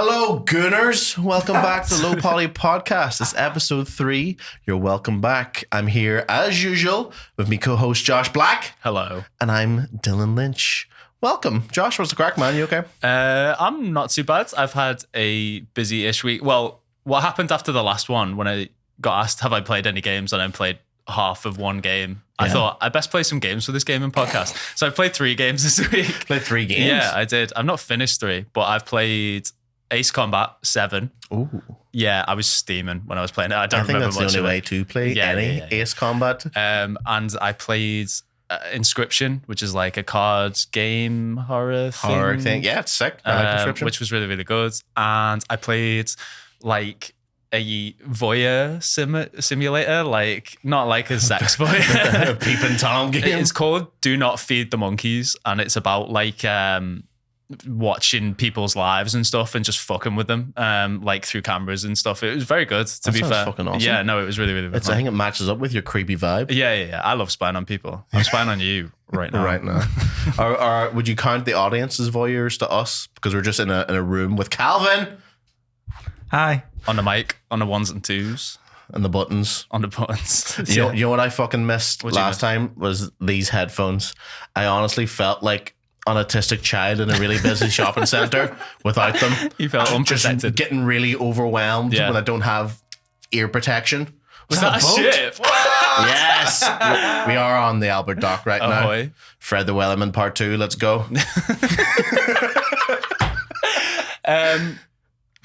Hello, Gooners. Welcome back to Low Poly Podcast. It's episode 3. You're welcome back. I'm here, as usual, with my co-host, Josh Black. Hello. And I'm Dylan Lynch. Welcome. Josh, what's the crack, man? You okay? I'm not too bad. I've had a busy-ish week. Well, what happened after the last one, when I got asked, have I played any games, and I played half of one game. Yeah. I thought, I best play some games for this gaming podcast. So I played 3 games this week. Played 3 games? Yeah, I did. I've not finished 3, but I've played Ace Combat 7. Ooh. Yeah, I was steaming when I was playing it. I think remember that's much the only of way it. to play any Ace Combat. And I played Inscription, which is like a card game horror thing. Yeah, it's sick. I like Inscription. Which was really, really good. And I played like a voyeur simulator, like not like a sex voyeur. A peep and Tom game. It's called Do Not Feed the Monkeys, and it's about like watching people's lives and stuff and just fucking with them like through cameras and stuff. It was very good, to be fair. Fucking awesome. Yeah, no, it was really, really fun. I think it matches up with your creepy vibe. Yeah. I love spying on people. I'm spying on you right now. Right now. or would you count the audience as voyeurs to us? Because we're just in a room with Calvin. Hi. On the mic, on the ones and twos. And the buttons. On the buttons. You know what I fucking missed last time was these headphones. I honestly felt like an autistic child in a really busy shopping centre without them. You felt unprotected. Just getting really overwhelmed when I don't have ear protection. Was that a ship? Yes. We are on the Albert Dock right now. Fred the Wellerman Part 2. Let's go.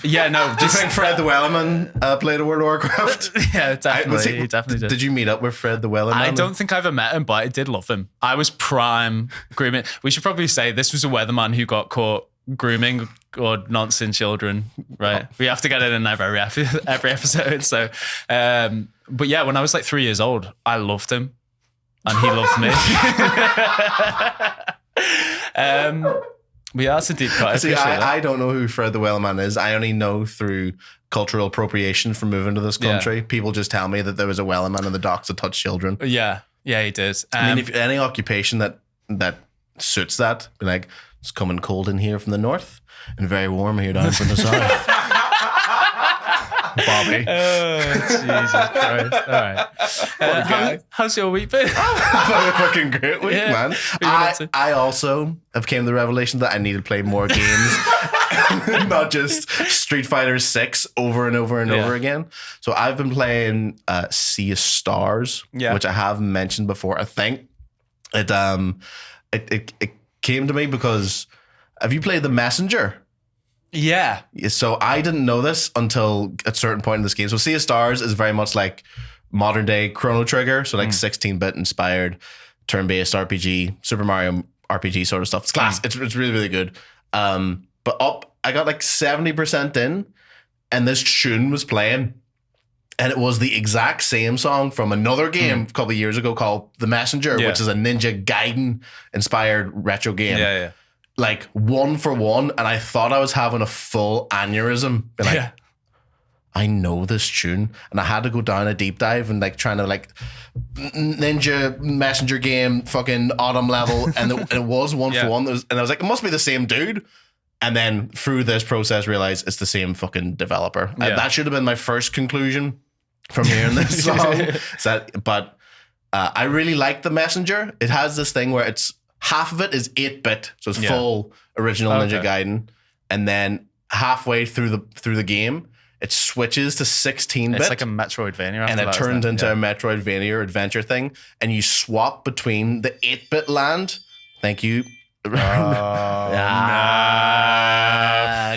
Yeah, no. Do you think Fred the Wellerman played a World of Warcraft? Yeah, definitely. He definitely did. Did you meet up with Fred the Wellerman? I don't think I ever met him, but I did love him. I was prime grooming. We should probably say this was a weatherman who got caught grooming or nonsense children, right? We have to get it in every episode. So, but yeah, when I was like 3 years old, I loved him and he loved me. We are so deep cut. See, I don't know who Fred the Wellerman is. I only know through cultural appropriation from moving to this country. Yeah. People just tell me that there was a Wellerman in the docks that touched children. Yeah, he did. I mean, if any occupation that suits that, be like, it's coming cold in here from the north and very warm here down from the south. Bobby. Oh, Jesus Christ. All right. How's your week been? Fucking great week, man. I also have came to the revelation that I need to play more games. Not just Street Fighter 6 over and over and over again. So I've been playing Sea of Stars, which I have mentioned before. I think it came to me because have you played The Messenger? Yeah. So I didn't know this until a certain point in this game. So Sea of Stars is very much like modern day Chrono Trigger. So like 16-bit inspired turn-based RPG, Super Mario RPG sort of stuff. It's class. It's really, really good. But I got like 70% in and this tune was playing. And it was the exact same song from another game a couple of years ago called The Messenger, which is a Ninja Gaiden inspired retro game. Yeah. Like 1 for 1, and I thought I was having a full aneurysm. Like, I know this tune, and I had to go down a deep dive and like trying to like Ninja Messenger game fucking autumn level, and it was 1 for 1. And I was like, it must be the same dude. And then through this process, realized it's the same fucking developer. That should have been my first conclusion from hearing this song. But I really like The Messenger. It has this thing where it's half of it is 8-bit, so it's full original Ninja Gaiden, and then halfway through the game, it switches to 16-bit. It's like a Metroidvania, and it turns into a Metroidvania adventure thing, and you swap between the 8-bit land. Thank you.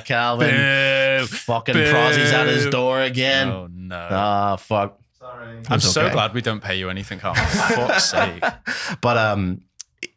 Calvin. Fucking Prozzy's at his door again. Oh no. Fuck. Sorry. I'm so glad we don't pay you anything, Carl. For fuck's sake. But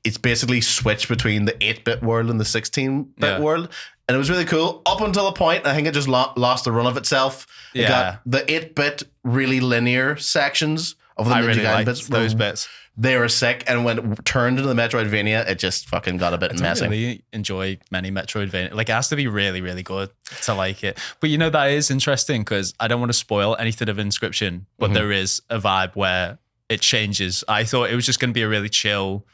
it's basically switched between the 8-bit world and the 16-bit world. And it was really cool up until a point. I think it just lost the run of itself. It got the 8-bit really linear sections of the Ninja Gaiden bits. Those bits. They were sick. And when it turned into the Metroidvania, it just fucking got a bit messy. I really enjoy many Metroidvania. Like, it has to be really, really good to like it. But you know, that is interesting because I don't want to spoil anything of Inscription, but there is a vibe where it changes. I thought it was just going to be a really chill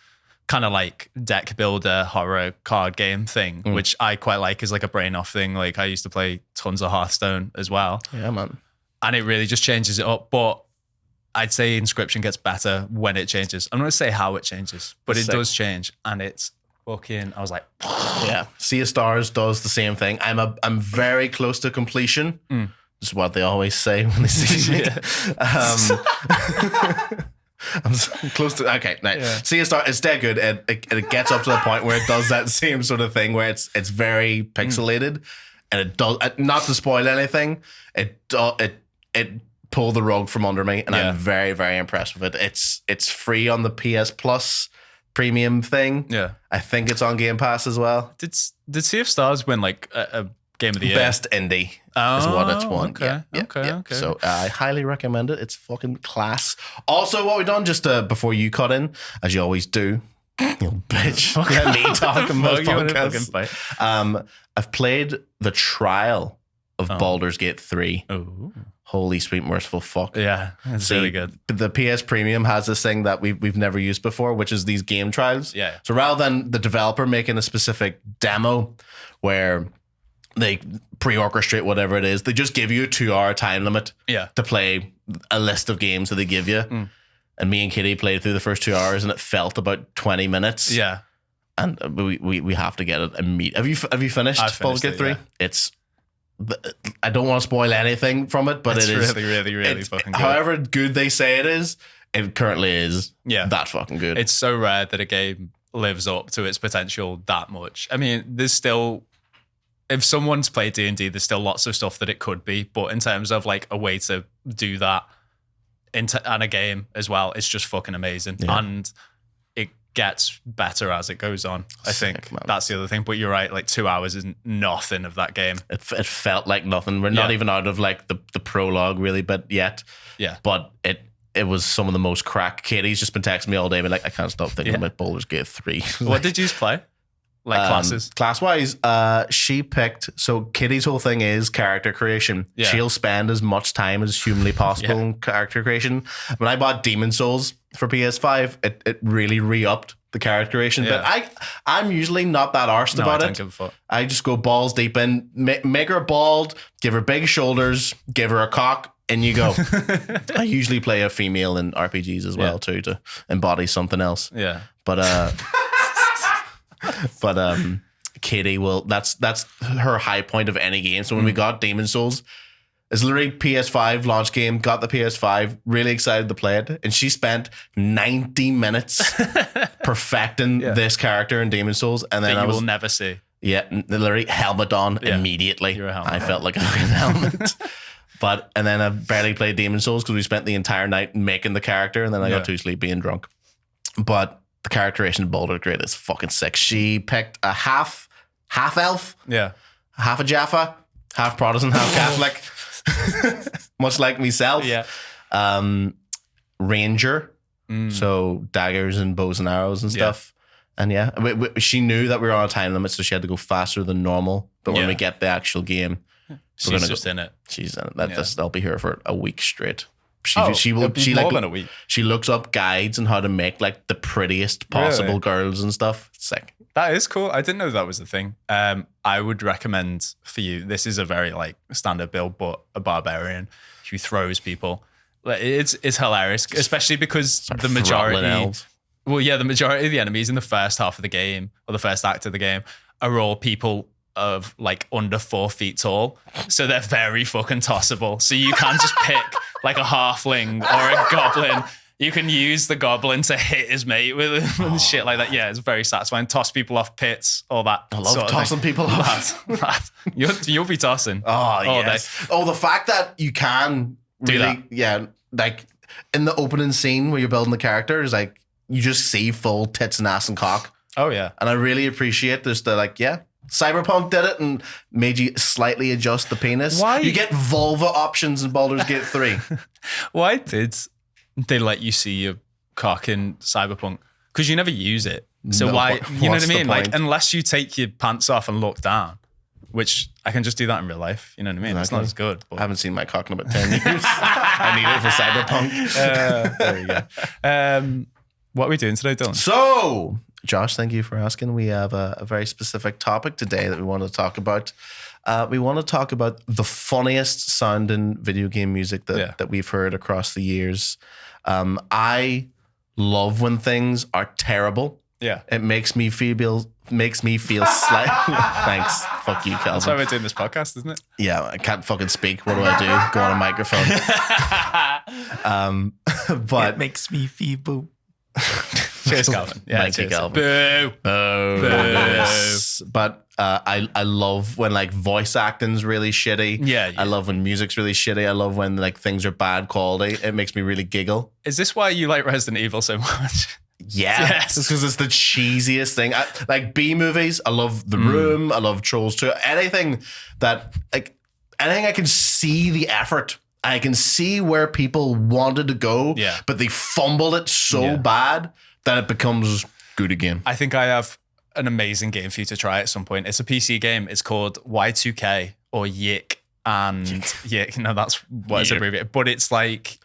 kind of like deck builder horror card game thing, which I quite like as like a brain off thing. Like I used to play tons of Hearthstone as well. Yeah, man. And it really just changes it up. But I'd say Inscription gets better when it changes. I'm not going to say how it changes, but it does change. And it's fucking, I was like, yeah. Sea of Stars does the same thing. I'm very close to completion. This is what they always say when they see me. I'm close to okay. Right. Yeah. Sea of Stars, it's dead good. It gets up to the point where it does that same sort of thing where it's very pixelated, and it does. Not to spoil anything, it pulled the rug from under me, and I'm very, very impressed with it. It's free on the PS Plus premium thing. Yeah, I think it's on Game Pass as well. Did Sea of Stars win like a Game of the Year? Best indie is what it's won. Okay, okay. So I highly recommend it. It's fucking class. Also, what we've done just before you cut in, as you always do, you bitch. Let me talk in most podcasts. I've played the trial of Baldur's Gate 3. Oh. Holy sweet merciful fuck. Yeah, it's really good. The PS Premium has this thing that we've never used before, which is these game trials. Yeah. So rather than the developer making a specific demo where they pre-orchestrate whatever it is, they just give you a 2-hour time limit to play a list of games that they give you. And me and Kitty played through the first 2 hours and it felt about 20 minutes. Yeah. And we have to get it immediately. Have you finished Baldur's Gate 3? Yeah. I don't want to spoil anything from it, but it's really fucking good. However good they say it is, it currently is that fucking good. It's so rare that a game lives up to its potential that much. I mean, there's still, if someone's played D&D, there's still lots of stuff that it could be, but in terms of like a way to do that and a game as well, it's just fucking amazing. Yeah. And it gets better as it goes on. I think that's the other thing. But you're right, like 2 hours is nothing of that game. It felt like nothing. We're not even out of like the prologue really, but yet. Yeah. But it was some of the most crack. Katie's just been texting me all day, but like, I can't stop thinking about Baldur's Gate 3. What did you play? Like classes? Class-wise, she picked, so Kitty's whole thing is character creation. Yeah. She'll spend as much time as humanly possible in character creation. When I bought Demon Souls for PS5, it really re-upped the character creation. But I'm usually not that arsed about it. I just go balls deep in, make her bald, give her big shoulders, give her a cock, and you go. I usually play a female in RPGs as well too, to embody something else. Yeah. But Katie will, that's her high point of any game. So when we got Demon Souls, it's literally PS5 launch game, got the PS5, really excited to play it, and she spent 90 minutes perfecting this character in Demon Souls, and then I will never see. Yeah, literally helmet on immediately. You're a helmet. I felt like a fucking helmet. And then I barely played Demon Souls because we spent the entire night making the character, and then I got too sleepy and drunk. But the characterization of Baldur's Gate is fucking sick. She picked a half elf, half a Jaffa, half Protestant, half Catholic, much like myself. Ranger, so daggers and bows and arrows and stuff. And she knew that we were on a time limit, so she had to go faster than normal. But when we get the actual game, she's just in it. She's in it. I'll be here for a week straight. She more than a week. She looks up guides on how to make like the prettiest possible girls and stuff. It's sick. That is cool. I didn't know that was a thing. I would recommend for you, this is a very like standard build, but a barbarian who throws people. It's hilarious, especially because the majority the majority of the enemies in the first half of the game or the first act of the game are all people of like under 4 feet tall, so they're very fucking tossable. So you can't just pick like a halfling or a goblin. You can use the goblin to hit his mate with and shit like that. Yeah, it's very satisfying. Toss people off pits, all that. I love tossing people off. You'll be tossing. Oh yes. Oh, the fact that you can really, do that. Yeah, like in the opening scene where you're building the character is like you just see full tits and ass and cock. Oh yeah, and I really appreciate this. The like Cyberpunk did it and made you slightly adjust the penis. Why? You get vulva options in Baldur's Gate 3. Why did they let you see your cock in Cyberpunk? Because you never use it. So why, you know what I mean? Like, unless you take your pants off and look down, which I can just do that in real life. You know what I mean? It's not as good. But I haven't seen my cock in about 10 years. I need it for Cyberpunk. There you go. What are we doing today, Dylan? So, Josh, thank you for asking. We have a very specific topic today that we want to talk about. We want to talk about the funniest sounding video game music that we've heard across the years. I love when things are terrible. Yeah. It makes me feel slight. Thanks. Fuck you, Calvin. That's why we're doing this podcast, isn't it? Yeah, I can't fucking speak. What do I do? Go on a microphone. But It makes me feeble. Cheers, Calvin. Yeah, thank you, cheers. Calvin. Boo. Oh, Boo. yes. But I love when like voice acting's really shitty. Yeah. I love when music's really shitty. I love when like things are bad quality. It makes me really giggle. Is this why you like Resident Evil so much? Yeah, Yes. because it's the cheesiest thing. Like B movies, I love The Room. I love Trolls 2. Anything I can see the effort. I can see where people wanted to go, but they fumbled it so bad that it becomes good again. I think I have an amazing game for you to try at some point. It's a PC game. It's called Y2K or Yik. And Yik, no, that's what it's abbreviated. But it's like,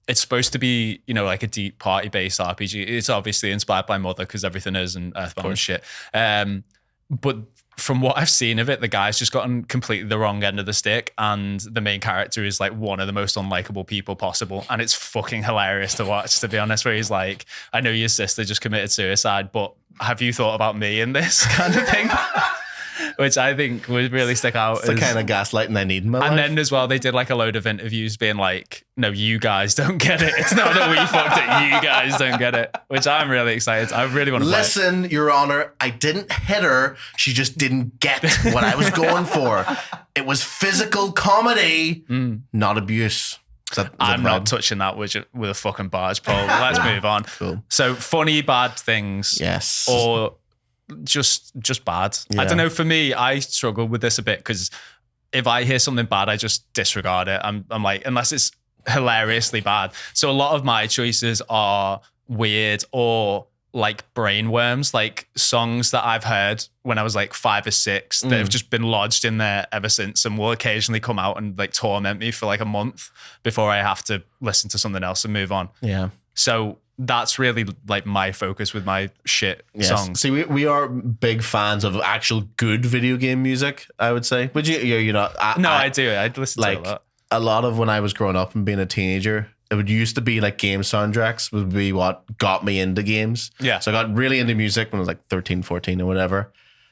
it's supposed to be, like a deep party-based RPG. It's obviously inspired by Mother because everything is and Earthbound and shit. But from what I've seen of it, the guy's just gotten completely the wrong end of the stick, and the main character is like one of the most unlikable people possible, and it's fucking hilarious to watch, to be honest, where he's like, I know your sister just committed suicide, but have you thought about me in this kind of thing? Which I think would really stick out. It's the kind of gaslighting I need in my life. And then as well, they did like a load of interviews being like, no, you guys don't get it. It's not that we fucked it. You guys don't get it. Which I'm really excited. I really want to play it. Listen, Your Honor, I didn't hit her. She just didn't get what I was going for. It was physical comedy, not abuse. I'm not touching that with a fucking barge pole. Let's move on. Cool. So funny, bad things. Yes. Or just bad. Yeah. I don't know. For me, I struggle with this a bit because if I hear something bad, I just disregard it. I'm like, unless it's hilariously bad. So a lot of my choices are weird or like brainworms, like songs that I've heard when I was like 5 or 6 that have just been lodged in there ever since and will occasionally come out and like torment me for like a month before I have to listen to something else and move on. Yeah. So that's really like my focus with my shit songs. See, we are big fans of actual good video game music, I would say. But you're not. I do. I'd listen like, to a lot of when I was growing up and being a teenager, it would used to be like game soundtracks would be what got me into games. Yeah. So I got really into music when I was like 13, 14 or whatever.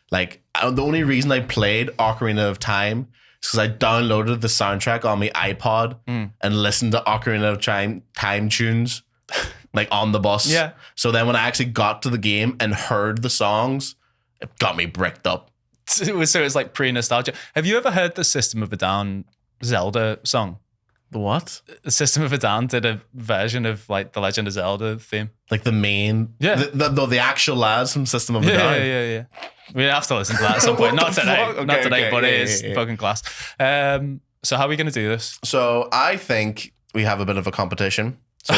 Like the only reason I played Ocarina of Time is because I downloaded the soundtrack on my iPod and listened to Ocarina of Time tunes like on the bus. Yeah. So then when I actually got to the game and heard the songs, it got me bricked up. So it's like pre-nostalgia. Have you ever heard the System of a Down Zelda song? The what? The System of a Down did a version of like the Legend of Zelda theme. Like the main, the actual lads from System of a Down. Yeah. We have to listen to that at some point. Not today, Okay, not today, but it is yeah. fucking class. So how are we going to do this? So I think we have a bit of a competition. So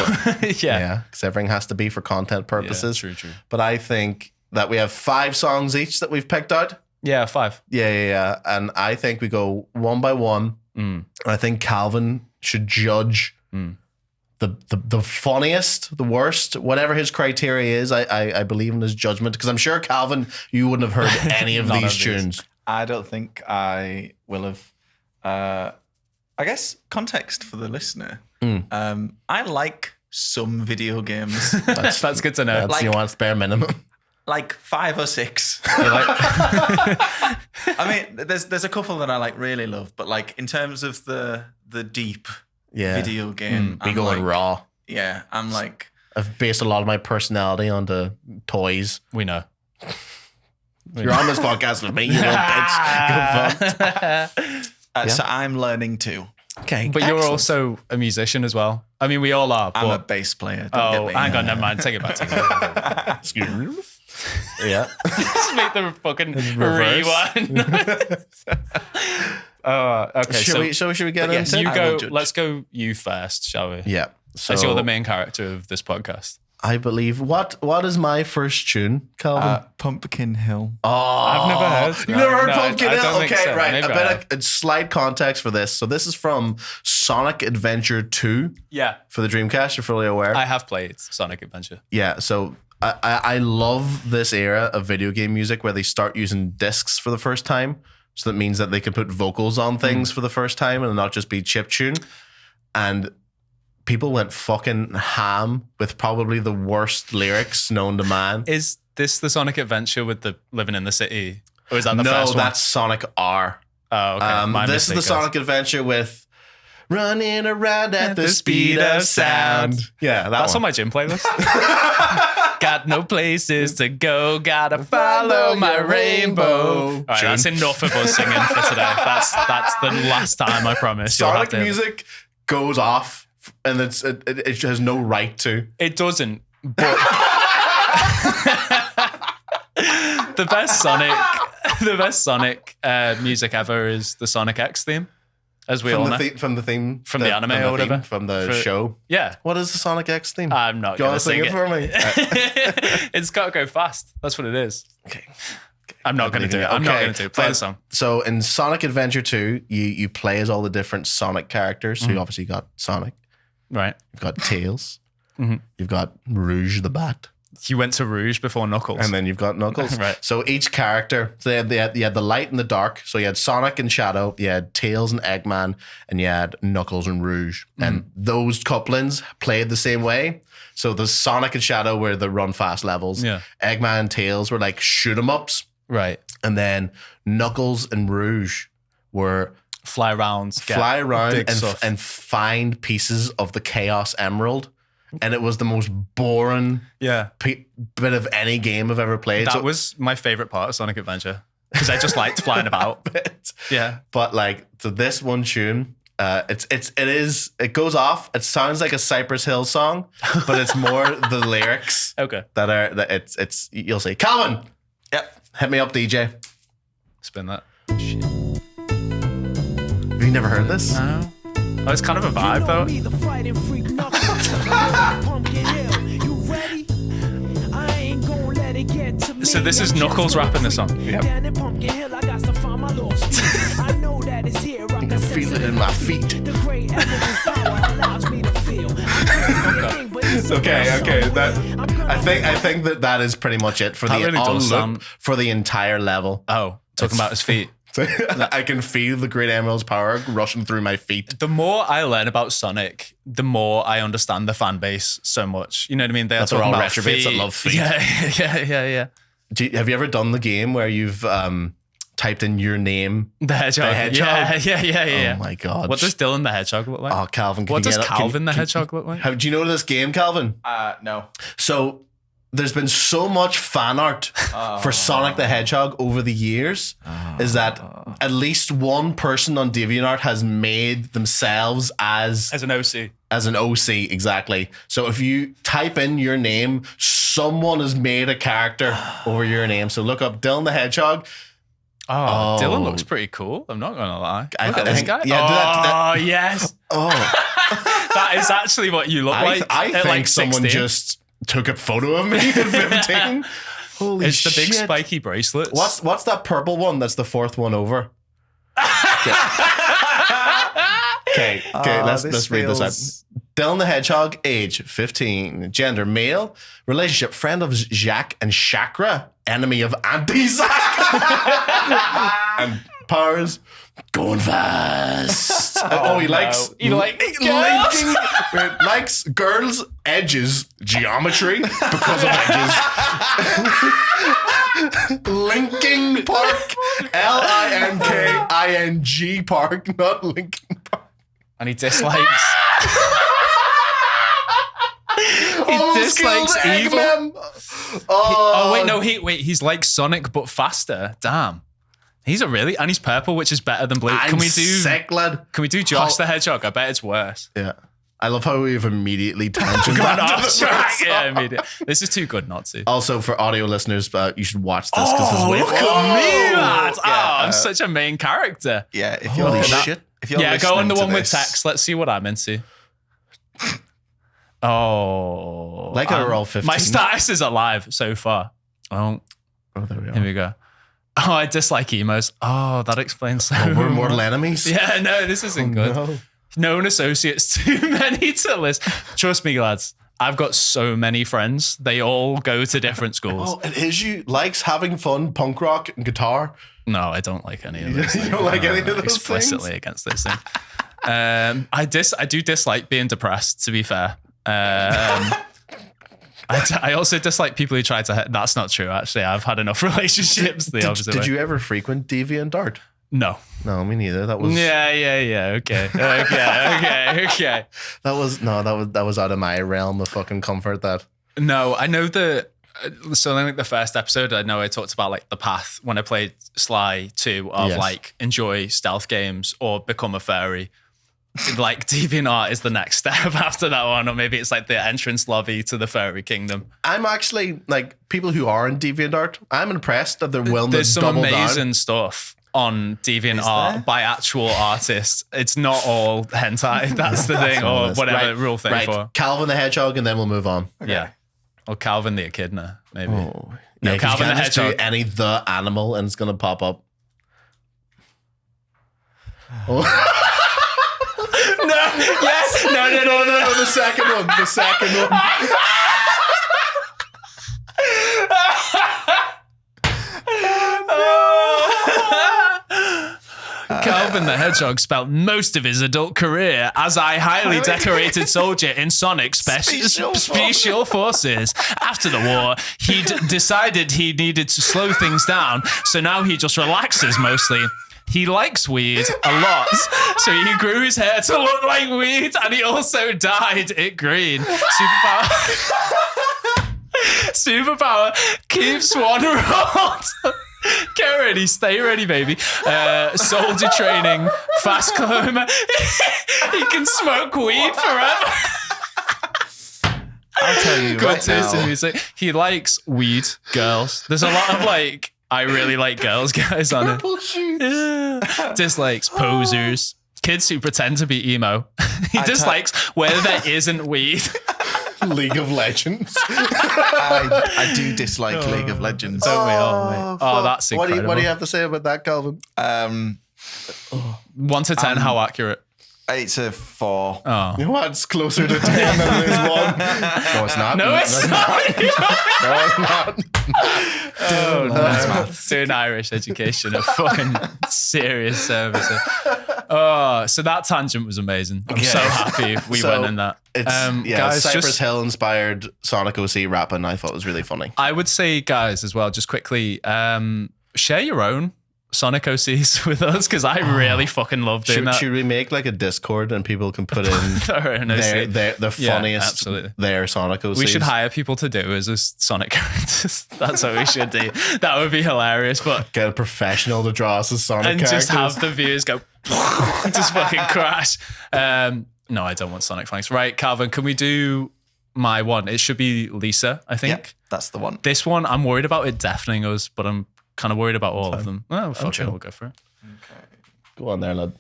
Yeah, because everything has to be for content purposes. True. But I think that we have 5 songs each that we've picked out. Yeah, 5. Yeah. And I think we go one by one. And I think Calvin should judge the funniest, the worst, whatever his criteria is. I believe in his judgment because I'm sure, Calvin, you wouldn't have heard any of these tunes. I don't think I will have. I guess context for the listener. I like some video games, That's good to know. That's, you want bare minimum. like 5 or 6. I mean, there's a couple that I like really love, but like in terms of the deep video game, Be going raw. Yeah, I'm like, I've based a lot of my personality onto toys. We know. You're on this podcast with me, you little bitch. Go fuck. so I'm learning too. Okay, But you're also a musician as well. I mean, we all are. I'm a But bass player. Don't get me. hang on, never mind. Take it back. Excuse me. Yeah. Just make the fucking Reverse. rewind. Okay, Should we get into you it? go. judge. Let's go. You first, shall we? Yeah. So As you're the main character of this podcast. I believe what is my first tune, Calvin? Pumpkin Hill. I've never heard. You've never heard No, Pumpkin I Hill? don't think Okay, so. right. Maybe A I bit have. of slight context for this. So this is from Sonic Adventure 2 Yeah, for the Dreamcast. You're fully aware. I have played Sonic Adventure. Yeah. So I love this era of video game music where they start using discs for the first time. So that means that they can put vocals on things for the first time and not just be chiptune. And people went fucking ham with probably the worst lyrics known to man. Is this the Sonic Adventure with the living in the city? Or is that the first one? No, that's Sonic R. Oh, okay. This is the Sonic Adventure with running around at the speed of sound. Yeah, that's one. on my gym playlist. Got no places to go, gotta follow my rainbow. All right, that's enough of us singing for today. That's the last time, I promise. Sonic music goes off, and it has no right to. It doesn't, but the best Sonic music ever is the Sonic X theme. As we all know. From the anime or whatever. From the show. Yeah. What is the Sonic X theme? I'm not going to sing it for me. It's got to go fast. That's what it is. Okay. I'm not going to do it. I'm not going to. Play the song. So in Sonic Adventure 2, you play as all the different Sonic characters. So you obviously got Sonic. Right. You've got Tails. You've got Rouge the Bat. You went to Rouge before Knuckles. And then you've got Knuckles. Right. So each character, so you had the light and the dark. So you had Sonic and Shadow, you had Tails and Eggman, and you had Knuckles and Rouge. And those couplings played the same way. So the Sonic and Shadow were the run fast levels. Yeah. Eggman and Tails were like shoot 'em ups. Right. And then Knuckles and Rouge were fly around and find pieces of the Chaos Emerald. And it was the most boring bit of any game I've ever played. That was my favorite part of Sonic Adventure because I just liked flying about. Yeah, but like to this one tune, it goes off. It sounds like a Cypress Hill song, but it's more the lyrics. Okay, it's you'll see. Calvin, yep, hit me up, DJ. Spin that. Shit. Have you never heard this? No. Oh, it's kind of a vibe though. So this is Knuckles rapping the song. Yep. I can feel it in my feet. Okay. I think that is pretty much it for the loop for the entire level. Oh, talking about his feet. I can feel the Great Emerald's power rushing through my feet. The more I learn about Sonic, the more I understand the fan base so much. You know what I mean? They're all about retrobates that love feet. Yeah. Have you ever done the game where you've typed in your name? The Hedgehog. Yeah. Oh my God. What does Dylan the Hedgehog look like? Oh, Calvin. What does Calvin the Hedgehog look like? Do you know this game, Calvin? No. So there's been so much fan art for Sonic the Hedgehog over the years is that at least one person on DeviantArt has made themselves as an OC. As an OC, exactly. So if you type in your name, someone has made a character over your name. So look up Dylan the Hedgehog. Oh, Dylan looks pretty cool. I'm not going to lie. Look at this guy. Yeah, yes. Oh. That is actually what you look like. I think like someone just took a photo of me at 15. Holy it's shit. The big spiky bracelets. What's that purple one? That's the fourth one over. Okay, let's read this out. Dylan the Hedgehog, age 15, gender male, relationship friend of Jacques and Chakra, enemy of anti-Zack, and powers going fast. He likes likes girls, edges, geometry because of edges. Linking Park, Linking Park, not Linkin Park. And he dislikes. He dislikes evil. He's like Sonic but faster. Damn. He's and he's purple, which is better than blue. Can we do Josh the Hedgehog? I bet it's worse. Yeah. I love how we've immediately tangented off track. Yeah, immediately. This is too good not to. Also, for audio listeners, you should watch this because it's way look at me, lads. I'm such a main character. Yeah, if you're go on the one with text. Let's see what I'm into. Oh, like we're all 15. My status is alive so far. There we are. Here we go. Oh, I dislike emos. Oh, that explains so we're mortal enemies. Yeah, no, this isn't good. No. Known associates, too many to list. Trust me, lads. I've got so many friends. They all go to different schools. Oh, and Izzy likes having fun, punk rock and guitar. No, I don't like any of those. You don't like any of those explicitly things? against those things. I do dislike being depressed, to be fair. I also dislike people who try to. That's not true. Actually, I've had enough relationships. Did you ever frequent DeviantArt? No. No, me neither. That was Yeah. Okay. That was out of my realm of fucking comfort. That No, I know so in like the first episode, I know I talked about like the path when I played Sly 2 of Yes. like enjoy stealth games or become a furry. Like DeviantArt is the next step after that one, or maybe it's like the entrance lobby to the furry kingdom. I'm actually like people who are in DeviantArt. I'm impressed that they're willing There's to some double amazing down. stuff on DeviantArt by actual artists. It's not all hentai. That's the thing, or whatever rule 34. Right, Calvin the Hedgehog, and then we'll move on. Okay. Yeah, or Calvin the Echidna, maybe. Oh. No, Yeah, 'cause Calvin you the can't just do Hedgehog. any the animal, and it's gonna pop up. Oh. No, yes, no. The second one. The second one. Calvin the Hedgehog spent most of his adult career as a highly decorated soldier in Sonic Special Forces. After the war, he'd decided he needed to slow things down, so now he just relaxes mostly. He likes weed a lot, so he grew his hair to look like weed, and he also dyed it green. Superpower keeps one rod. Get ready, stay ready, baby. Soldier training, fast climber. He can smoke weed forever. I'll tell you Good right taste in now. music. He likes weed, girls. There's a lot of like, I really like girls guys on it. Yeah. Dislikes posers. Kids who pretend to be emo. He dislikes where there isn't weed. League of Legends. I do dislike League of Legends. Don't we all, mate? Oh, that's incredible. What do you have to say about that, Calvin? 1 to 10, how accurate? 8 to 4. Oh. You know what? It's closer to 10 than it is 1. No, it's not. No, it's not. No, it's not. Oh, no. Doing Irish education, a fucking serious service. Oh, so that tangent was amazing. I'm so happy we went in that. It's guys, Cypress Hill inspired Sonic OC rapping. I thought it was really funny. I would say, guys, as well, just quickly, share your own Sonic OCs with us, because I really fucking love doing that. Should we make like a Discord and people can put in the funniest absolutely. their Sonic OCs? We should hire people to do as a Sonic characters. That's what we should do. That would be hilarious. But get a professional to draw us as Sonic and characters. just have the viewers go just fucking crash. No, I don't want Sonic flanks. Right, Calvin, can we do my one? It should be Lisa, I think. Yep, that's the one. This one, I'm worried about it deafening us, but I'm kind of worried about all of them. Oh, fuck it, we'll go for it. Okay. Go on there, lad.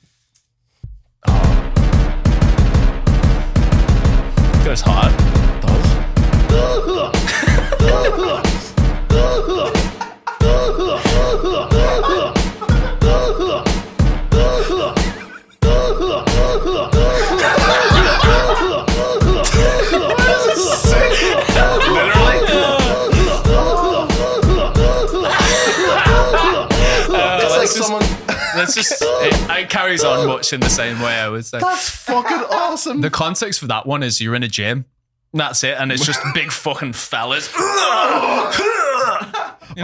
Goes hard. It carries on much in the same way, I would say. That's fucking awesome. The context for that one is you're in a gym. That's it. And it's just big fucking fellas. You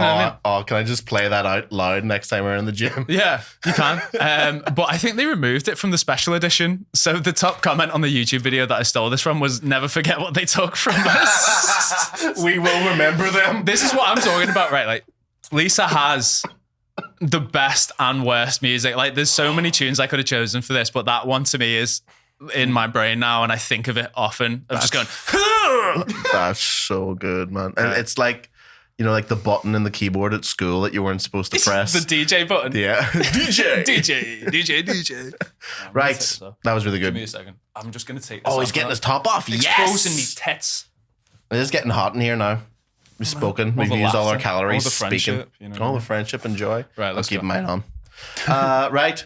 know what I mean? Oh, can I just play that out loud next time we're in the gym? Yeah, you can. But I think they removed it from the special edition. So the top comment on the YouTube video that I stole this from was, never forget what they took from us. We will remember them. This is what I'm talking about, right? Like, Lisa has the best and worst music. Like, there's so many tunes I could have chosen for this, but that one to me is in my brain now, and I think of it often. I'm just going, that's so good, man. And it's like, you know, like the button in the keyboard at school that you weren't supposed to press. The DJ button. Yeah. DJ. Right. That was really Give good. me a second. I'm just going to take this Oh, off he's getting now. his top off. Exposing me Yes. tits. It is getting hot in here now. We've spoken. We've the used all our laughter, calories all the speaking. friendship, you know. All the friendship and joy. Right, let's I'll keep go. mine on. Right.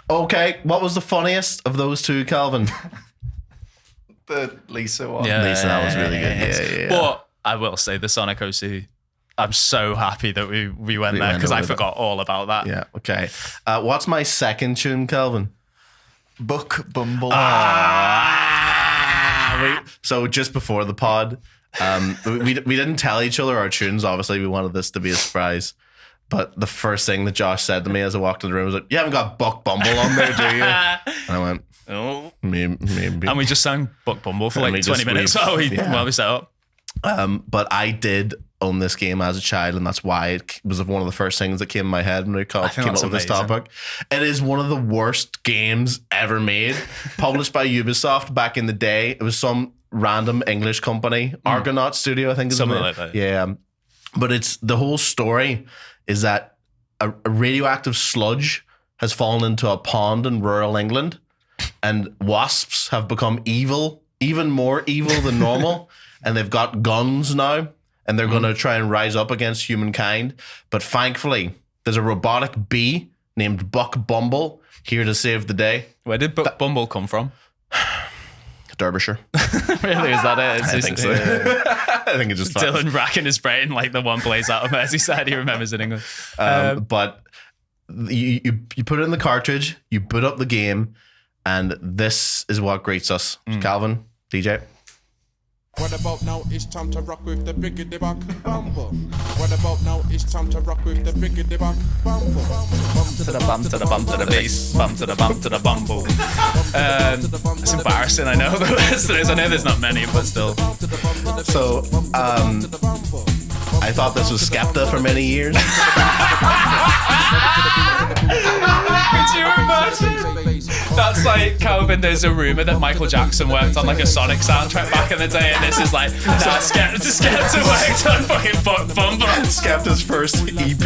Okay. What was the funniest of those two, Calvin? The Lisa one. Yeah, Lisa, that was really good. Yeah. But I will say the Sonic OC. I'm so happy that we went there because I forgot all about that. Yeah. Okay. What's my second tune, Calvin? Buck Bumble. So just before the pod, we didn't tell each other our tunes. Obviously, we wanted this to be a surprise. But the first thing that Josh said to me as I walked in the room was like, "You haven't got Buck Bumble on there, do you?" And I went, "Oh, maybe." And we just sang Buck Bumble for like 20 minutes while we set up. But I did own this game as a child, and that's why it was one of the first things that came in my head when we came up with this topic. It is one of the worst games ever made, published by Ubisoft back in the day. It was some random English company, Argonaut Studio, I think is something like that. Yeah, but it's the whole story is that a radioactive sludge has fallen into a pond in rural England, and wasps have become evil, even more evil than normal, and they've got guns now, and they're going to try and rise up against humankind. But thankfully, there's a robotic bee named Buck Bumble here to save the day. Where did Buck Bumble come from? Derbyshire. Really? Is that it? I think so. I think it just Dylan racking his brain like the one place out of Merseyside he remembers in England. But you put it in the cartridge, you boot up the game, and this is what greets us. Calvin, DJ. What about now? It's time to rock with the biggity buck bumble. What about now? It's time to rock with the biggity buck bumble. Bum To the bum, to the bum, to the bass, bum to the bum, to the bumble. It's embarrassing, I know. The rest of this, I know there's not many, but still. So, I thought this was Skepta for many years. Could you imagine? That's like, Calvin, there's a rumour that Michael Jackson worked on like a Sonic soundtrack back in the day, and this is like, Skepta worked on fucking Buck Bumble. Skepta's first EP.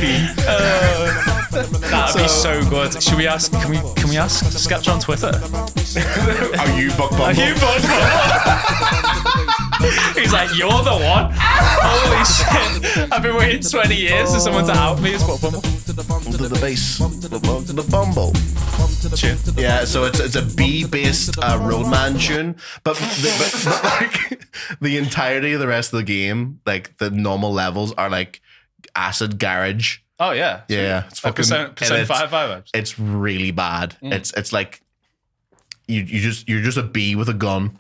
That'd be so good. Should we ask, can we ask Skepta on Twitter? Are you Buck Bumble? Are you Buck Bumble? He's like, you're the one. Holy shit. I've been waiting 20 years for someone to out me as Buck Bumble. To the bass, to the bumble. Yeah, so it's a bee-based roadman tune, but like the entirety of the rest of the game, like the normal levels are like acid garage. Oh yeah, yeah, it's fucking Persona 5 vibes. It's really bad. It's like you're just a bee with a gun.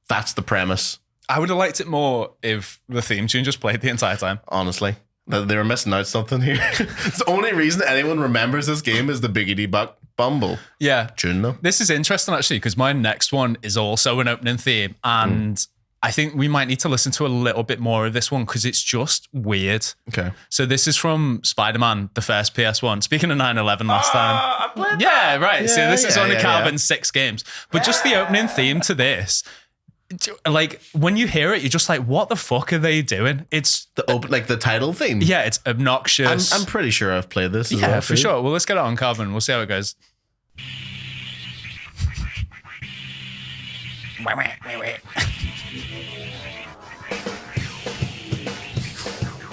That's the premise. I would have liked it more if the theme tune just played the entire time. Honestly. They were missing out something here. The only reason anyone remembers this game is the Biggity Buck Bumble. Yeah. Tune though. This is interesting actually, because my next one is also an opening theme, and I think we might need to listen to a little bit more of this one because it's just weird. Okay. So this is from Spider-Man, the first PS1. Speaking of 9/11 last time. I played Yeah, right. Yeah, So this is yeah, only yeah, Calvin's 6 games. But just the opening theme to this, like when you hear it, you're just like, what the fuck are they doing? It's the title theme. Yeah, it's obnoxious. I'm pretty sure I've played this as yeah, well. for sure. Well, let's get it on, Calvin. We'll see how it goes.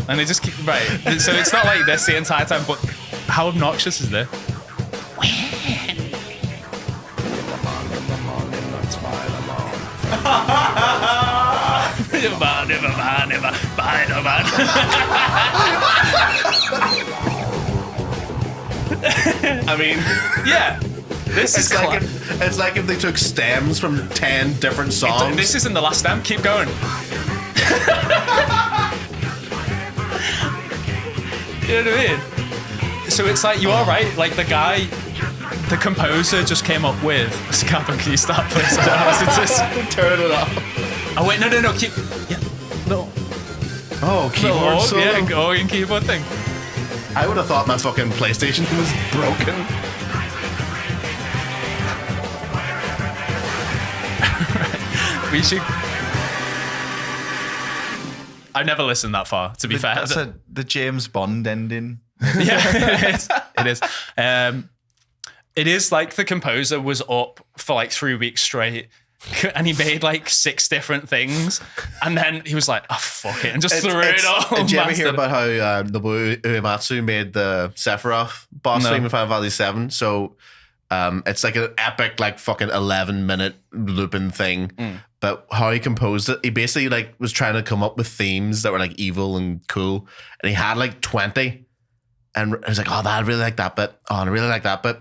And they just keep, right. So it's not like this the entire time, but how obnoxious is this? I mean, yeah. This is it's like if they took stems from 10 different songs. This isn't the last stem. Keep going. You know what I mean? So it's like, you are right. Like the composer just came up with. Calvin, can you stop, please? I don't listen to this. Turn it off. Oh wait, no. Keep. Yeah. No. Oh, keyboard solo. Yeah, organ keyboard thing. I would have thought my fucking PlayStation was broken. We should. I've never listened that far, to be fair. That's the James Bond ending. Yeah, it is. It is like the composer was up for like 3 weeks straight, and he made like 6 different things, and then he was like, "Oh fuck it," and just threw it all. Did you ever hear about how Nobuo Uematsu made the Sephiroth boss theme in Final Fantasy VII? So it's like an epic, like fucking 11-minute looping thing, but how he composed it, he basically like was trying to come up with themes that were like evil and cool, and he had like 20, and I was like, oh, I really like that bit. Oh, I really like that bit.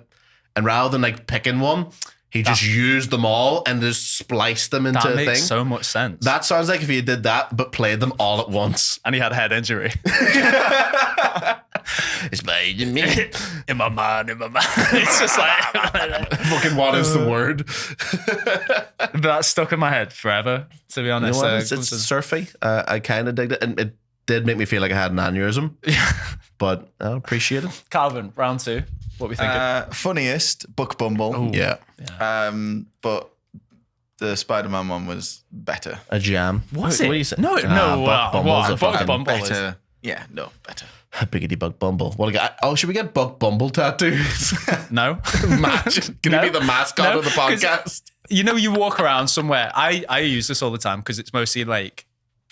And rather than like picking one, he just used them all and just spliced them into a thing. That makes so much sense. That sounds like if he did that, but played them all at once. And he had a head injury. It's made in me. In my mind. It's just like... fucking what is the word? That's stuck in my head forever, to be honest. You know what? It's surfy. I kind of digged it. And it did make me feel like I had an aneurysm. But I appreciate it. Calvin, round 2. What we thinking? Funniest, Buck Bumble. Ooh. Yeah. But the Spider-Man one was better. A jam. What's it? What do you say? No. Buck Bumble's a Buck Bumble better. Yeah, no, better. Biggity Buck Bumble. What a guy. Oh, should we get Buck Bumble tattoos? No. Can you be the mascot of the podcast? You know, you walk around somewhere. I use this all the time because it's mostly like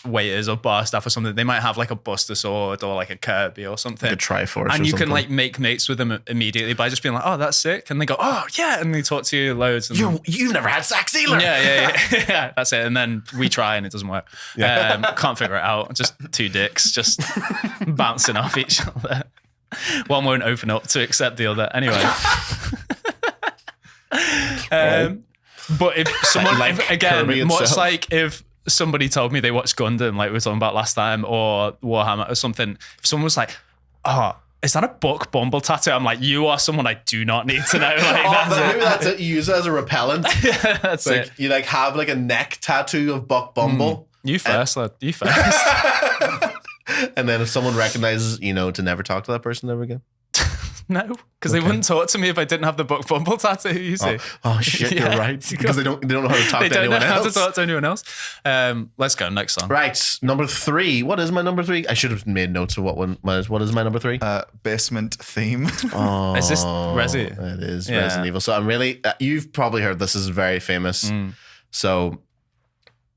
waiters or bar staff or something. They might have like a Buster Sword or like a Kirby or something. Like a Triforce. And you can like make mates with them immediately by just being like, oh, that's sick. And they go, oh, yeah. And they talk to you loads. And you've never had sack sealer. Yeah, that's it. And then we try and it doesn't work. Can't figure it out. Just two dicks just bouncing off each other. One won't open up to accept the other. Anyway. But if someone, much like if somebody told me they watched Gundam, like we were talking about last time, or Warhammer or something, if someone was like, oh, is that a Buck Bumble tattoo? I'm like, you are someone I do not need to know. Like, maybe that's it. You use it as a repellent. That's like, it. You like have like a neck tattoo of Buck Bumble. You first, lad. You first. And then if someone recognizes, to never talk to that person ever again. No, because they wouldn't talk to me if I didn't have the Buck Bumble tattoo, you see. Oh shit, you're right. Because they don't know how to talk to anyone else. They don't know how to talk to anyone else. Let's go, next song. Right, number 3. What is my number 3? I should have made notes of what is my number 3? Basement theme. Oh, is this Resi? It is Resident Evil. So I'm really, you've probably heard this is very famous. So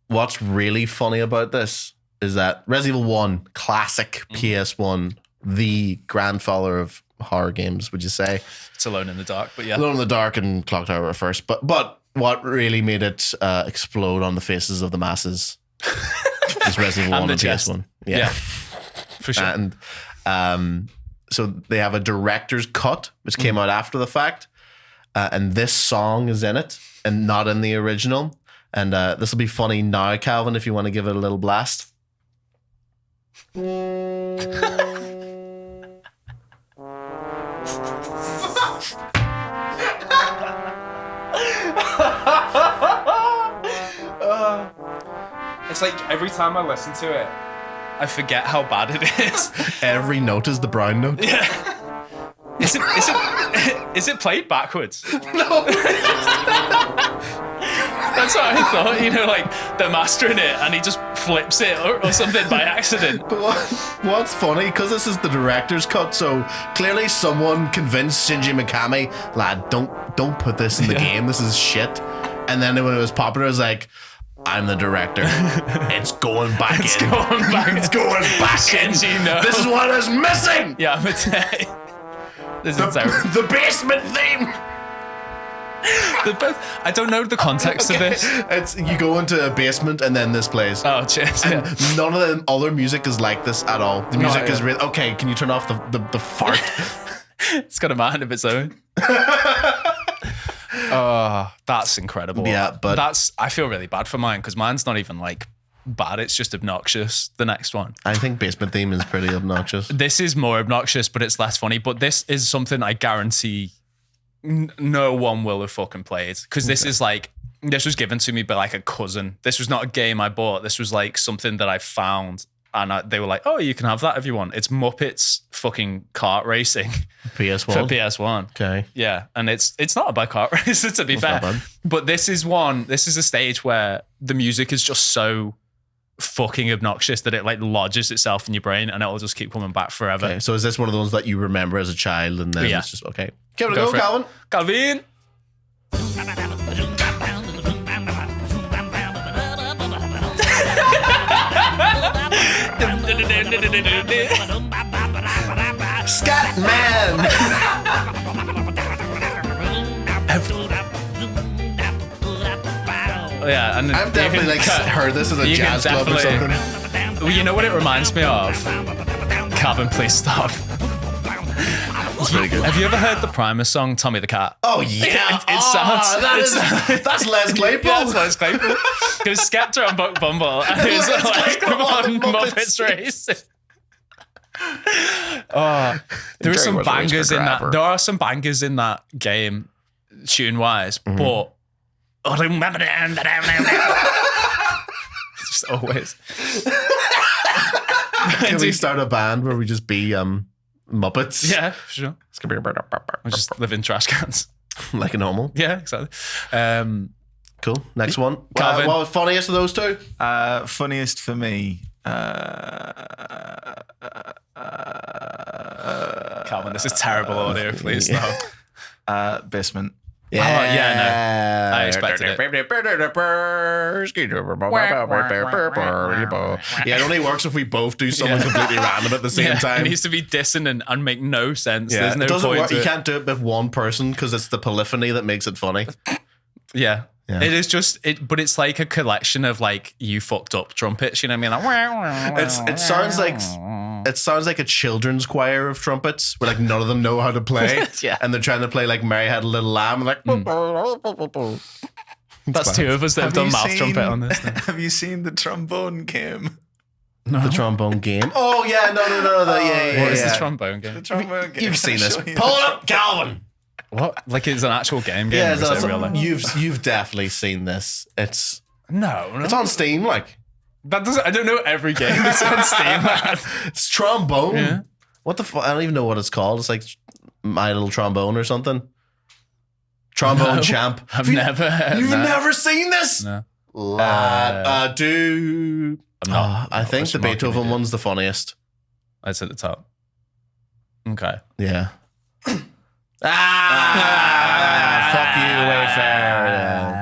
what's really funny about this is that Resident Evil 1, classic PS1, the grandfather of horror games, would you say? It's Alone in the Dark, but yeah. Alone in the Dark and Clock Tower were first. But what really made it explode on the faces of the masses is Resident Evil 1 and PS1. Yeah. For sure. And so they have a director's cut, which came out after the fact. And this song is in it and not in the original. And this will be funny now, Calvin, if you want to give it a little blast. It's like every time I listen to it, I forget how bad it is. Every note is the brown note. Yeah. Is it played backwards? No. That's what I thought. Like they're mastering it and he just flips it or something by accident. But what's funny, because this is the director's cut, so clearly someone convinced Shinji Mikami, lad, don't put this in the game. This is shit. And then when it was popular, it was like, I'm the director. It's going back in. It's going back in. No. This is what is missing. Yeah, I'm this is terrible. The basement theme. I don't know the context of this. It's you go into a basement and then this plays. Oh, cheers. And none of the other music is like this at all. The music is really okay. Can you turn off the fart? It's got a mind of its own. Oh, that's incredible. Yeah, but I feel really bad for mine because mine's not even like bad. It's just obnoxious. The next one. I think basement theme is pretty obnoxious. This is more obnoxious, but it's less funny. But this is something I guarantee no one will have fucking played because this is like, this was given to me by like a cousin. This was not a game I bought. This was like something that I found. And they were like, oh, you can have that if you want. It's Muppets fucking kart racing. PS1? For PS1. Okay. Yeah. And it's not a bad kart race, to be fair. But this is a stage where the music is just so fucking obnoxious that it like lodges itself in your brain and it'll just keep coming back forever. Okay. So is this one of those that you remember as a child and then it's just, okay. Give it a go, Calvin. Calvin. Scat Man. Yeah, and I've definitely like heard this as a jazz club or something. Well, you know what it reminds me of? Calvin, please stop. That's pretty good. Have you ever heard the Primus song "Tommy the Cat"? Oh yeah, It sounds. that's Les Claypool. Yeah, that's Les Claypool. Because Skepta on Buck Bumble and it was Les Les Claypool Claypool on on Muppets Race. There are some was a race bangers for in that. grabber. There are some bangers in that game, tune wise, but just always. Can we start a band where we just be Muppets? Yeah, for sure. We just live in trash cans. Like a normal. Yeah, exactly. Cool. Next one. Calvin. What was funniest of those two? Funniest for me. Calvin, this is terrible audio. Please stop. Basement. Yeah, I expected it. Yeah, it only works if we both do something completely random at the same time. It needs to be dissonant and make no sense. Yeah, There's no it doesn't point work. to You it. can't do it with one person because it's the polyphony that makes it funny. Yeah. Yeah. It is just it, but it's like a collection of like you fucked up trumpets. You know what I mean? Like, It sounds like a children's choir of trumpets where like none of them know how to play. Yeah. And they're trying to play like Mary Had a Little Lamb. Like That's two of us that have done mouth trumpet on this. Have you seen the trombone game? the trombone game. Oh yeah, no. Yeah. What is the trombone game? The trombone game. You've seen this. I'll show you Pull the it up, Calvin. What? Like it's an actual game? Yeah, or is it real life? you've definitely seen this. It's No. it's on Steam. Like That doesn't. I don't know every game that's on Steam. it's trombone. Yeah. What the fuck? I don't even know what it's called. It's like My Little Trombone or something. Trombone No, Champ. I've never heard You've that. never seen this? No. Lad, I'm not. I think the Beethoven one's the funniest. It's at the top. Okay. Yeah. Fuck you, Wayfair.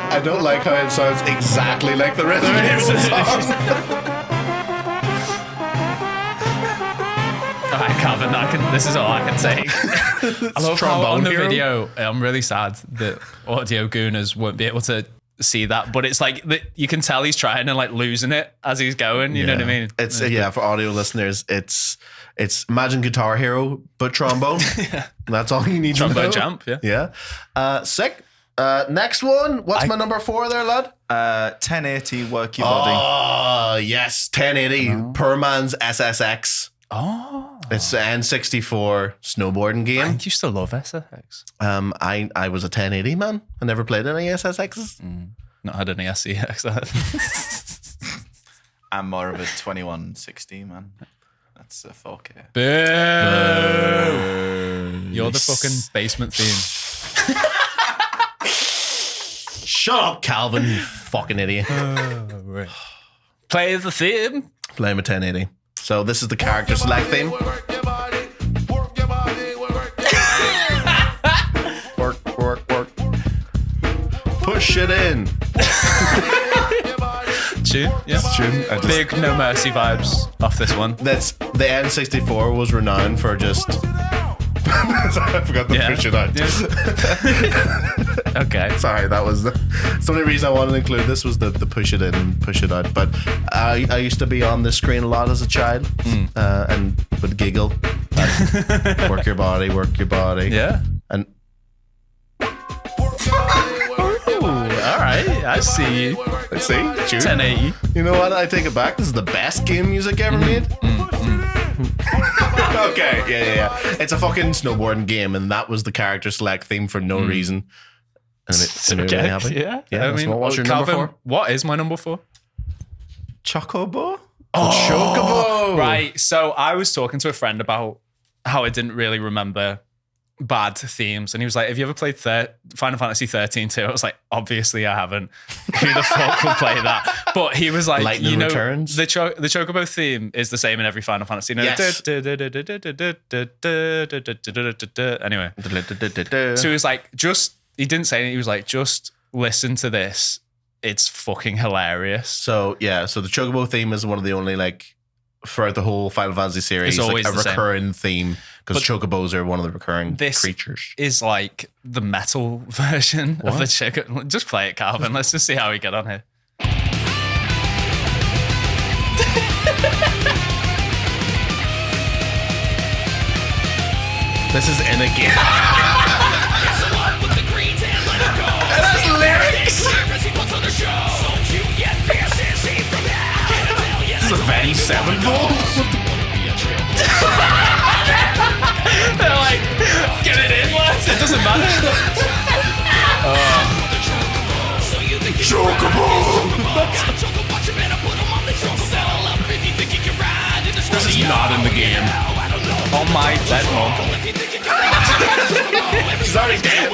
I don't like how it sounds exactly like the rhythm of the song. All right, Calvin, this is all I can say. I love how on the Hero. video, I'm really sad that audio gooners won't be able to see that, but it's like you can tell he's trying and like losing it as he's going. You know what I mean? It's for audio listeners, it's imagine Guitar Hero but trombone. That's all you need to know. Trombone jump, yeah. Sick. Next one. What's my number 4 there, lad? 1080 Work Your Body. Oh, yes. 1080. Per Man's SSX. Oh, It's an N64 snowboarding I game. used to love SFX. I was a 1080 man. I never played any SSXs. Not had any SEX. I'm more of a 2160 man. That's a 4K. Boo! You're the fucking basement theme. Shut up, Calvin, you fucking idiot. Right. Play the theme. Play him a 1080. So this is the character select theme. Work your body, work your body, work. Work. Push it in. Tune. Yeah. Tune. Big No Mercy vibes off this one. That's the N64 was renowned for just. Sorry, I forgot to push it out. Okay. Sorry, that was the only reason I wanted to include this was the push it in and push it out. But I used to be on this screen a lot as a child and would giggle. Like, work your body. Yeah. And All right. I see you. let's see, June. 1080. You know what? I take it back. This is the best game music ever made. Okay, yeah. It's a fucking snowboarding game, and that was the character select theme for no reason. And it made me really happy. Yeah. Yeah. I mean, What's your Calvin, number 4? what is my number 4? Chocobo? Chocobo. Right. So I was talking to a friend about how I didn't really remember bad themes. And he was like, have you ever played Final Fantasy 13 too? I was like, obviously I haven't. Who the fuck will play that? But he was like, Lightning Returns? the Chocobo theme is the same in every Final Fantasy. Yes. Anyway. So he was like, he didn't say anything. He was like, just listen to this. It's fucking hilarious. So the Chocobo theme is one of the only like throughout the whole Final Fantasy series, It's always like a the same. recurring theme because Chocobos are one of the recurring creatures. Is like the metal version of the Chocobo. Just play it, Calvin. Let's just see how we get on here. This is in a game. It has lyrics. This is a Avenged Sevenfold. They're like, get it in, lads. It doesn't matter. Chocobo. This is not in the game. Oh my dead mom. She's already dead.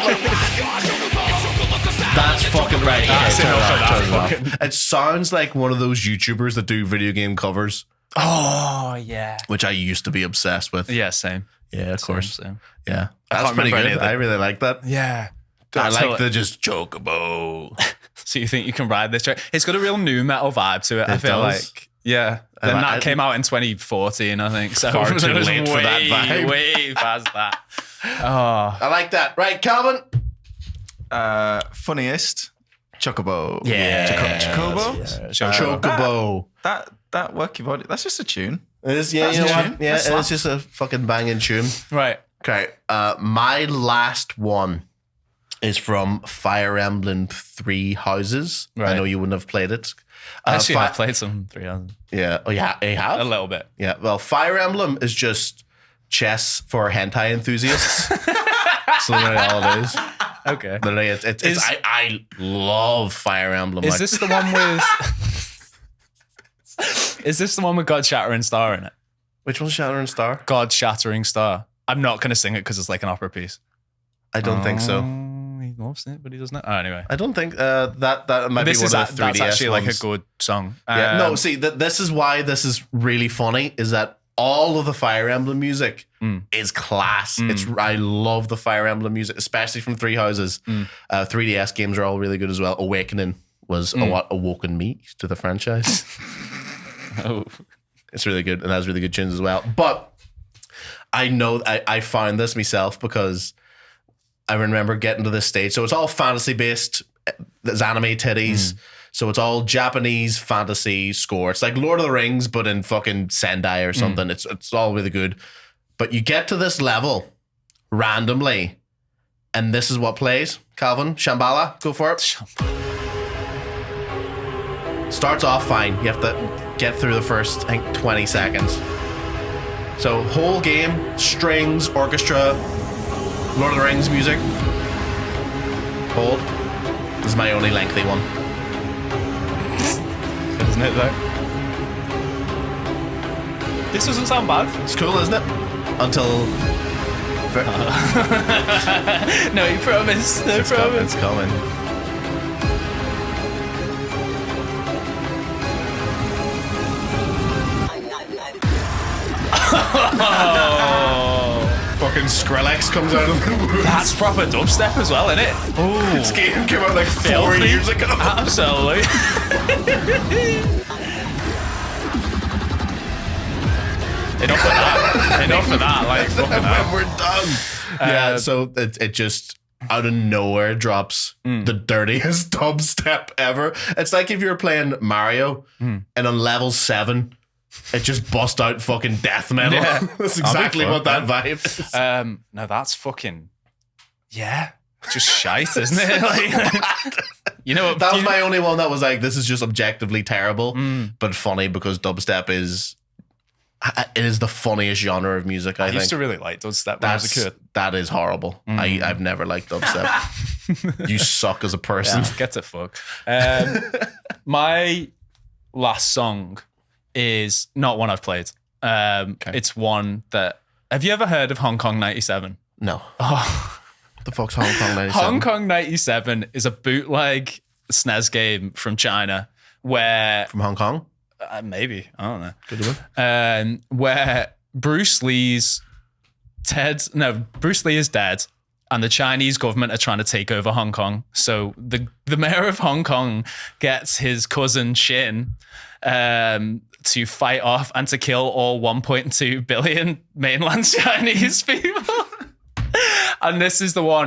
That's fucking right. That's Okay, enough of that turn it off. fucking- It sounds like one of those YouTubers that do video game covers, Oh yeah. which I used to be obsessed with. Yeah, same. Yeah, of course. Same. Yeah, I that's can't pretty remember any good. of the- I really like that. Yeah. I That's like the just Chocobo. So you think you can ride this track? It's got a real new metal vibe to it. I feel does. like. Yeah. Then I- that came out in 2014, I think. So Far too it was late for that vibe. way past that. Oh. I like that. Right, Calvin? Funniest Chocobo. Chocobo? Chocobo. That work your body. That's just a tune. It is, yeah, That's you know a what? tune. Yeah, That it's just a fucking banging tune. Right. Okay, my last one is from Fire Emblem Three Houses. I Right. know you wouldn't have played it. Actually, I've played some 3000. Yeah. Oh, yeah. You have? A little bit. Yeah. Well, Fire Emblem is just chess for hentai enthusiasts. That's literally all it is. Okay. Literally, I love Fire Emblem. Is like- this the one with... Is this the one with God Shattering Star in it? Which one's Shattering Star? God Shattering Star. I'm not going to sing it because it's like an opera piece. I don't think so. He loves it, but he doesn't. Oh, anyway. I don't think that might be one of the 3DS that's actually like a ones. good song. Yeah, no, see, this is why this is really funny, is that all of the Fire Emblem music is class. I love the Fire Emblem music, especially from Three Houses. 3DS games are all really good as well. Awakening was what awoken me to the franchise. Oh. It's really good, and has really good tunes as well. But I know I found this myself because I remember getting to this stage. So it's all fantasy based. There's anime titties. So it's all Japanese fantasy score. It's like Lord of the Rings, but in fucking Sendai or something. It's all really good. But you get to this level randomly, and this is what plays. Calvin, Shambhala, go for it. Starts off fine. You have to get through the first, I think, 20 seconds. So whole game, strings, orchestra, Lord of the Rings music. Hold. This is my only lengthy one. Isn't it though? This doesn't sound bad. It's cool, isn't it? Until... No, you promise. No It's promise. coming. Oh. Fucking Skrillex comes out of the woods. That's proper dubstep as well, isn't it? Oh. This game came out like 4 Filthy. years ago. Absolutely. Enough of that. Enough of that. Like, fucking hell. We're done. Yeah, so it just out of nowhere drops the dirtiest dubstep ever. It's like if you were playing Mario and on level 7, it just bust out fucking death metal. Yeah. That's exactly I'll be what that fucked, vibe is. No, that's fucking... Yeah. Just shite, isn't it? Like, you know what? That was my only one that was like, this is just objectively terrible, but funny because dubstep is... It is the funniest genre of music, I think. used to really like dubstep when I was a kid. That is horrible. I've never liked dubstep. You suck as a person. Yeah, get to fuck. My last song is not one I've played. It's one that... Have you ever heard of Hong Kong 97? No. Oh, The fuck's Hong Kong 97? Hong Kong 97 is a bootleg SNES game from China where From Hong Kong? maybe, I don't know. Good one. Where Bruce Lee is dead, and the Chinese government are trying to take over Hong Kong. So the mayor of Hong Kong gets his cousin Chin to fight off and to kill all 1.2 billion mainland Chinese people. And this is why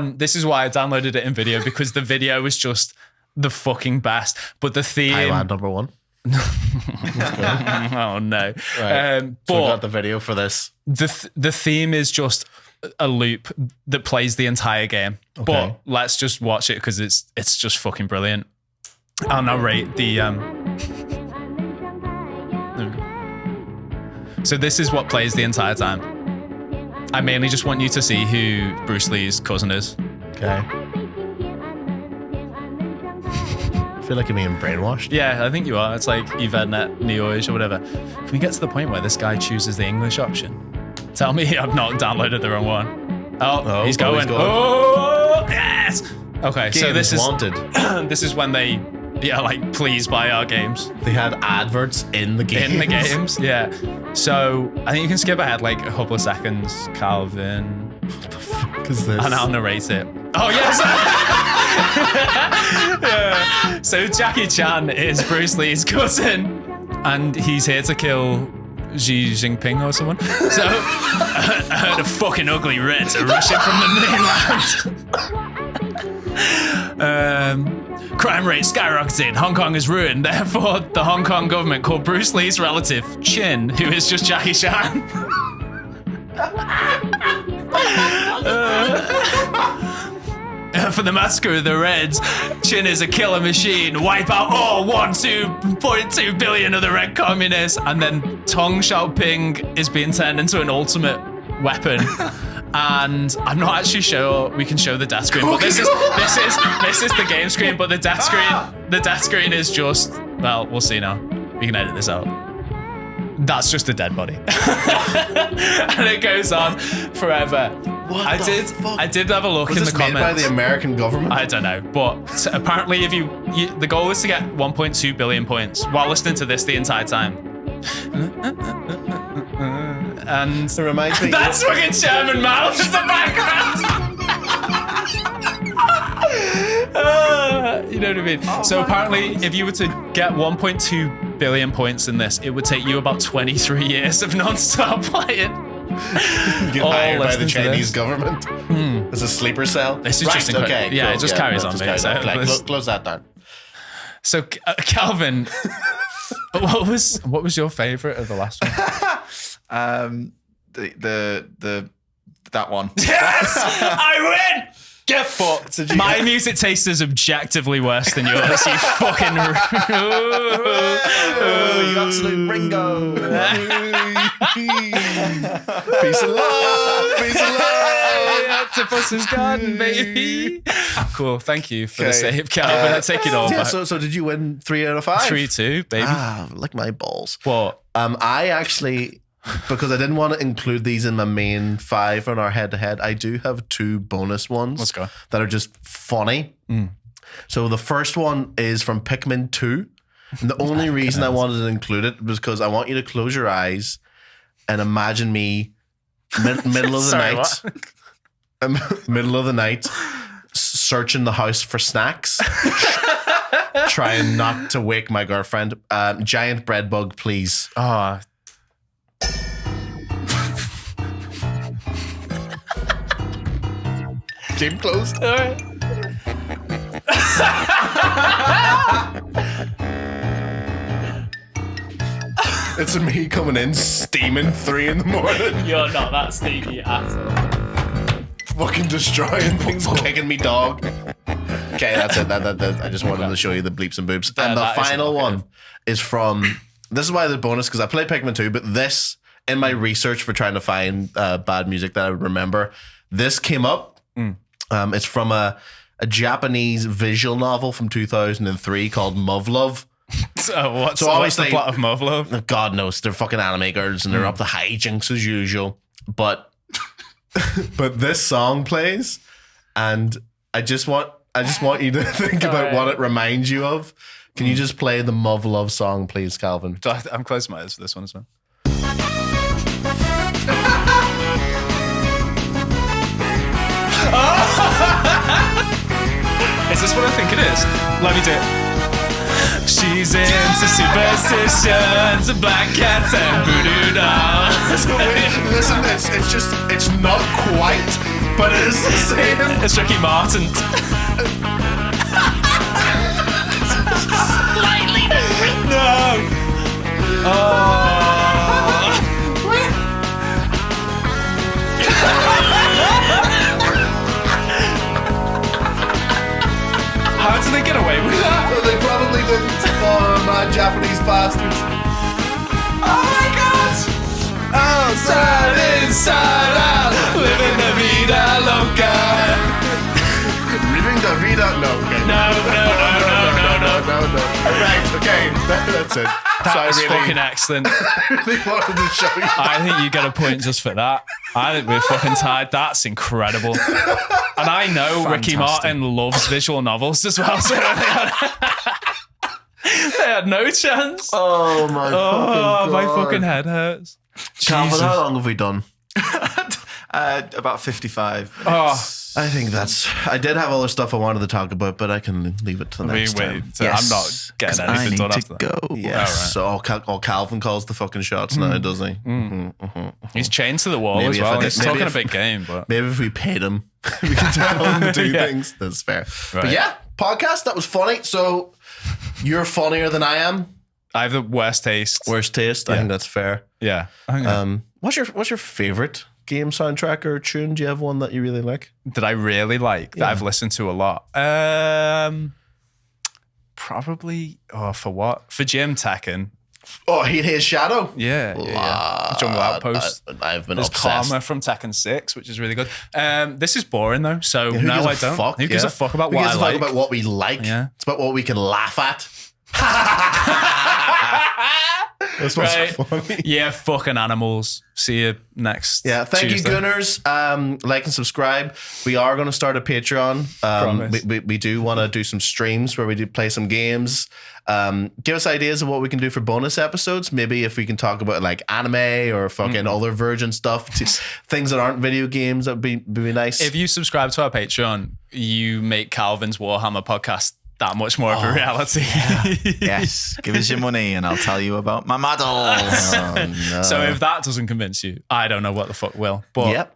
I downloaded it in video, because the video was just the fucking best. But the theme... Taiwan #1. Oh no. Right. So we But got the video for this. the theme is just a loop that plays the entire game. Okay. But let's just watch it because it's just fucking brilliant. I'll narrate the there we go. So this is what plays the entire time. I mainly just want you to see who Bruce Lee's cousin is. Okay. I feel like you're being brainwashed. Yeah, I think you are. It's like Yvette Neo-ish or whatever. Can we get to the point where this guy chooses the English option? Tell me I've not downloaded the wrong one. Oh, he's going. Oh, yes. Okay, so Games this is wanted. this is when they, please buy our games. They had adverts in the game. In the games, yeah. So I think you can skip ahead like a couple of seconds, Calvin. What the fuck is this? And I'll narrate it. Oh, yes. Yeah. So Jackie Chan is Bruce Lee's cousin, and he's here to kill Xi Jinping or someone. So I heard a fucking ugly Reds are rushing from the mainland. Crime rate skyrocketed. Hong Kong is ruined. Therefore, the Hong Kong government called Bruce Lee's relative, Chin, who is just Jackie Chan. For the massacre of the Reds, Chin is a killer machine. Wipe out all 2.2 billion of the Red communists. And then Tong Xiaoping is being turned into an ultimate weapon. And I'm not actually sure we can show the death screen, but this is the game screen. But the death screen is just, well, we'll see now. We can edit this out. That's just a dead body. And it goes on forever. I did have a look in the comments. Made by the American government? I don't know, but apparently, if you the goal is to get 1.2 billion points while listening to this the entire time. And it reminds me. That's fucking Sherman Mouse in the background. You know what I mean? So apparently, if you were to get 1.2 billion points in this, it would take you about 23 years of non-stop playing. Get hired by the Chinese government as a sleeper cell. This is just incredible. Okay, yeah, cool. it just carries on. Close that down. So, Calvin, what was your favorite of the last one? That one. Yes, I win. Get fucked. My music taste is objectively worse than yours. You fucking. You absolute Ringo. Peace and love. Peace and love. Octopus is gone, baby. Cool. Thank you for the save, Calvin. I take it all back. So did you win 3 out of 5? 3-2, baby. Like my balls. What? I actually, because I didn't want to include these in my main 5 on our head-to-head, I do have 2 bonus ones. Let's go. That are just funny. So the first one is from Pikmin 2. And the only reason I wanted to include it was because I want you to close your eyes and imagine me middle of the night. Middle of the night, searching the house for snacks. Trying not to wake my girlfriend. Giant bread bug, please. Oh. Game closed. All right. It's me coming in steaming 3 in the morning. You're not that steamy at all. Fucking destroying things, kicking me dog. Okay, that's it. I just wanted to show you the bleeps and boobs. And the final one is from, this is why the bonus, because I played Pikmin 2, but this, in my research for trying to find bad music that I would remember, this came up. It's from a Japanese visual novel from 2003 called Muv-Love. What's the plot of Muv-Love? God knows. They're fucking anime girls and they're up to hijinks as usual. But but this song plays, and I just want you to think about what it reminds you of. Can you just play the Muv Love song, please, Calvin? I'm closing my eyes for this one as well. Is this what I think it is? Let me do it. She's into superstitions, black cats and voodoo dolls. Listen, it's not quite, but it is the same. It's Ricky Martin. Slightly different. No. How did they get away with that? Well, they probably didn't. Oh, my Japanese bastards. Oh my god! Outside, inside out, living the vida loca. Living the vida? No, okay. No. Right, okay, that's it. That was fucking excellent. I really wanted to show you. I think you get a point just for that. I think we're fucking tied. That's incredible. And I know Ricky Martin loves visual novels as well, so they had no chance. Oh my my fucking head hurts. Calvin, how long have we done? About 55 minutes. Oh, I think I did have other stuff I wanted to talk about, but I can leave it to the next time. I'm not getting anything done after that. Yes. So Calvin calls the fucking shots now, does he? He's chained to the wall as well. He's talking a big game, but maybe if we paid him, we could tell him to do things. That's fair. Right. But yeah, podcast, that was funny. So you're funnier than I am. I have the worst taste. Worst taste. I think that's fair. Yeah. What's your favorite game soundtrack or tune? Do you have one that you really like? That I really like, that I've listened to a lot? Probably, for what? For Jim Tekken. Oh, His Shadow? Yeah. Jungle Outpost. I've been There's obsessed. Karma from Tekken 6, which is really good. This is boring though, so Who no, gives I a don't. fuck? Who gives a fuck about Who what gives I a fuck like? about what we like? Yeah. It's about what we can laugh at. That's what's Right. funny. Yeah, fucking animals. See you next Thank Tuesday. you, Gunners. Like and subscribe. We are going to start a Patreon. Promise. We do want to do some streams where we do play some games. Give us ideas of what we can do for bonus episodes. Maybe if we can talk about like anime or fucking other virgin stuff, things that aren't video games. That would be nice. If you subscribe to our Patreon, you make Calvin's Warhammer podcast that much more of a reality. Yes, give us your money and I'll tell you about my models. Oh, no. So if that doesn't convince you, I don't know what the fuck will. But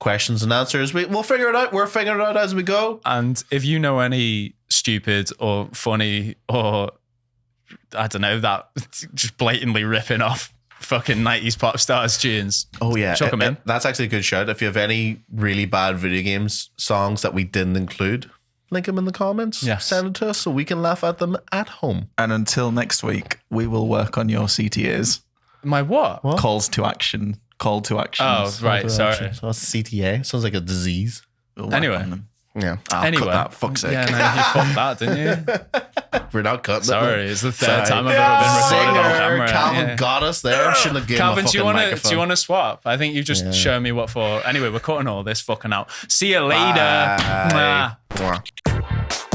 questions and answers. We'll figure it out. We're figuring it out as we go. And if you know any stupid or funny or I don't know, that just blatantly ripping off fucking 90s pop stars tunes. Oh yeah, chuck them in. That's actually a good shout. If you have any really bad video games songs that we didn't include, link them in the comments. Yes. Send it to us so we can laugh at them at home. And until next week, we will work on your CTAs. My what? Calls to action. Call to action. Oh, right. Sorry. So that's CTA. Sounds like a disease. We'll work Anyway. on them. Yeah. I'll Anyway. cut that. Fuck's sake. Yeah, no, you fucked that, didn't you? We're not cutting Sorry, it. it's the third time I've ever been recorded on camera. Calvin Yeah. got us there. Shouldn't have given him a Calvin, fucking microphone. do you want to swap? I think you've just shown me what for. Anyway, we're cutting all this fucking out. See you later. Bye. Mwah. Mwah.